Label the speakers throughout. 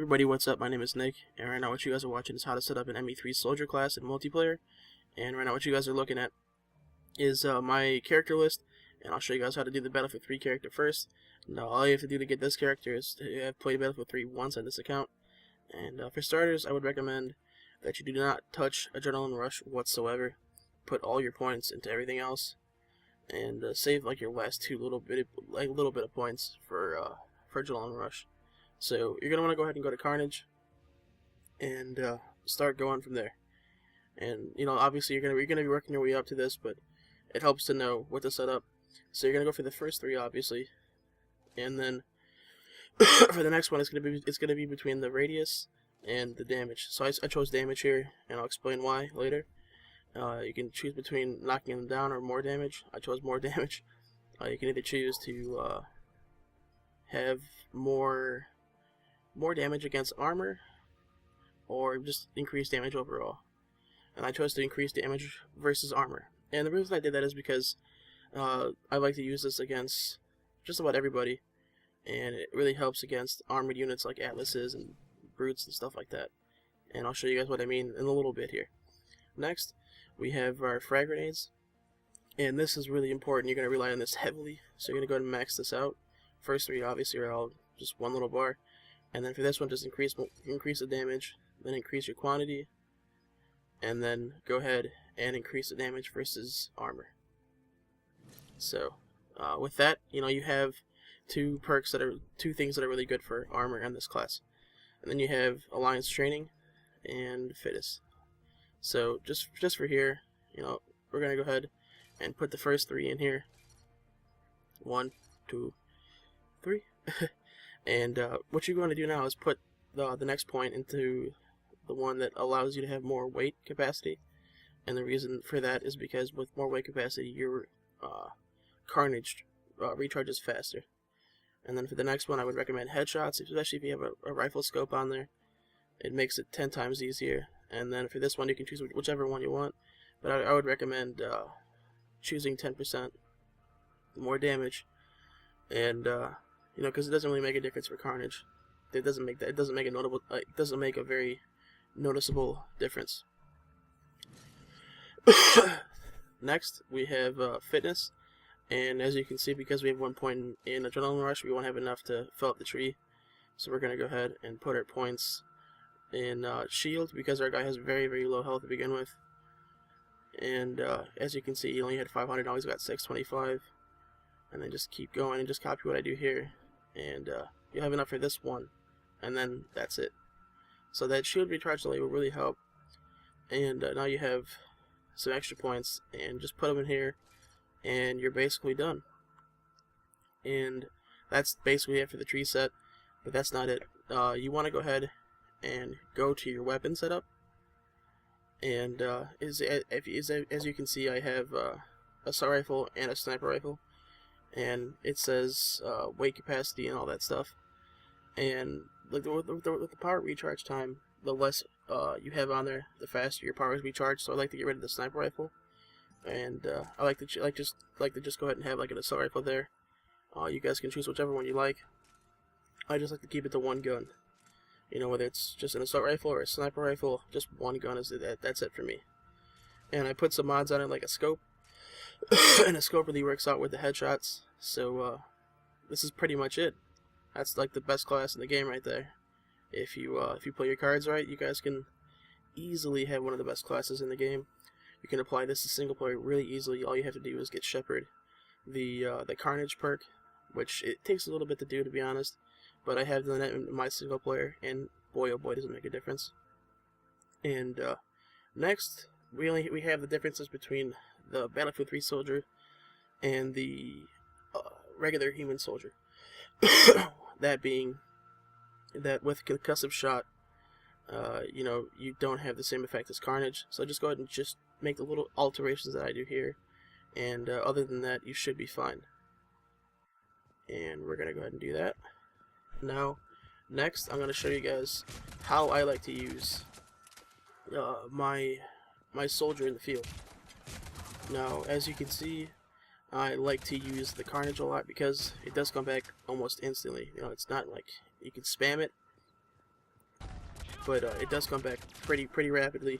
Speaker 1: Everybody, what's up? My name is Nick, and right now what you guys are watching is how to set up an ME3 soldier class in multiplayer. And right now what you guys are looking at is my character list, and I'll show you guys how to do the Battlefield 3 character first. Now all you have to do to get this character is to have played Battlefield 3 once on this account. And for starters, I would recommend that you do not touch Adrenaline Rush whatsoever. Put all your points into everything else, and save like your last little bit of points for Adrenaline Rush. So you're gonna want to go ahead and go to Carnage, and start going from there. And obviously you're gonna be working your way up to this, but it helps to know what to set up. So you're gonna go for the first three, obviously, and then for the next one, it's gonna be between the radius and the damage. So I chose damage here, and I'll explain why later. You can choose between knocking them down or more damage. I chose more damage. You can either choose to have more damage against armor, or just increase damage overall. And I chose to increase damage versus armor. And the reason I did that is because I like to use this against just about everybody, and it really helps against armored units like Atlases and Brutes and stuff like that. And I'll show you guys what I mean in a little bit here. Next, we have our frag grenades, and this is really important. You're going to rely on this heavily, so you're going to go ahead and max this out. First three obviously are all just one little bar. And then for this one, just increase the damage, then increase your quantity, and then go ahead and increase the damage versus armor. So with that, you have two things that are really good for armor in this class. And then you have Alliance Training and Fitness. So just for here, we're gonna go ahead and put the first three in here. 1, 2, 3. And what you're going to do now is put the next point into the one that allows you to have more weight capacity. And the reason for that is because with more weight capacity, your Carnage recharges faster. And then for the next one, I would recommend headshots, especially if you have a rifle scope on there. It makes it 10 times easier. And then for this one, you can choose whichever one you want. But I would recommend choosing 10% more damage. And because it doesn't really make a difference for Carnage. It doesn't make a very noticeable difference. Next, we have Fitness, and as you can see, because we have 1 point in Adrenaline Rush, we won't have enough to fill up the tree. So we're gonna go ahead and put our points in Shield, because our guy has very, very low health to begin with. And as you can see, he only had 500. Now he's got 625. And then just keep going and just copy what I do here, and you'll have enough for this one, and then that's it. So that shield recharge delay will really help. And now you have some extra points, and just put them in here, and you're basically done. And that's basically it for the tree set, but that's not it. You want to go ahead and go to your weapon setup, and as you can see, I have assault rifle and a sniper rifle. And it says weight capacity and all that stuff. And with the power recharge time, the less you have on there, the faster your power is recharged. So I like to get rid of the sniper rifle, and I like to just go ahead and have like an assault rifle there. You guys can choose whichever one you like. I just like to keep it to one gun. Whether it's just an assault rifle or a sniper rifle, just one gun is that's it for me. And I put some mods on it, like a scope. And the scope really works out with the headshots. So this is pretty much it. That's like the best class in the game right there. If you play your cards right, you guys can easily have one of the best classes in the game. You can apply this to single player really easily. All you have to do is get Shepherd, the Carnage perk, which it takes a little bit to do, to be honest. But I have done that in my single player, and boy oh boy, does it make a difference. And next, we have the differences between the Battlefield 3 soldier and the regular human soldier. That being that with concussive shot, you don't have the same effect as Carnage. So just go ahead and just make the little alterations that I do here, and other than that, you should be fine. And we're gonna go ahead and do that. Now, next, I'm gonna show you guys how I like to use my soldier in the field. Now, as you can see, I like to use the Carnage a lot because it does come back almost instantly. You know, it's not like you can spam it but it does come back pretty rapidly.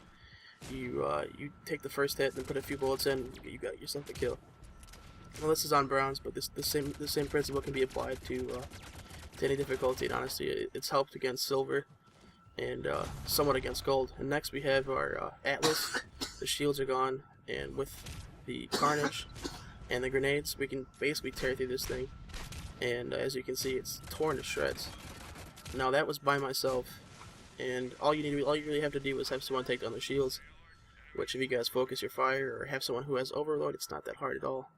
Speaker 1: You take the first hit, then put a few bullets in, you got yourself a kill. Well, this is on bronze, but the same principle can be applied to any difficulty. And honestly, it's helped against silver and somewhat against gold. And next we have our Atlas. The shields are gone, and with the carnage and the grenades, we can basically tear through this thing. And as you can see, it's torn to shreds. Now that was by myself, and all you really have to do is have someone take down the shields. Which, if you guys focus your fire or have someone who has overload, it's not that hard at all.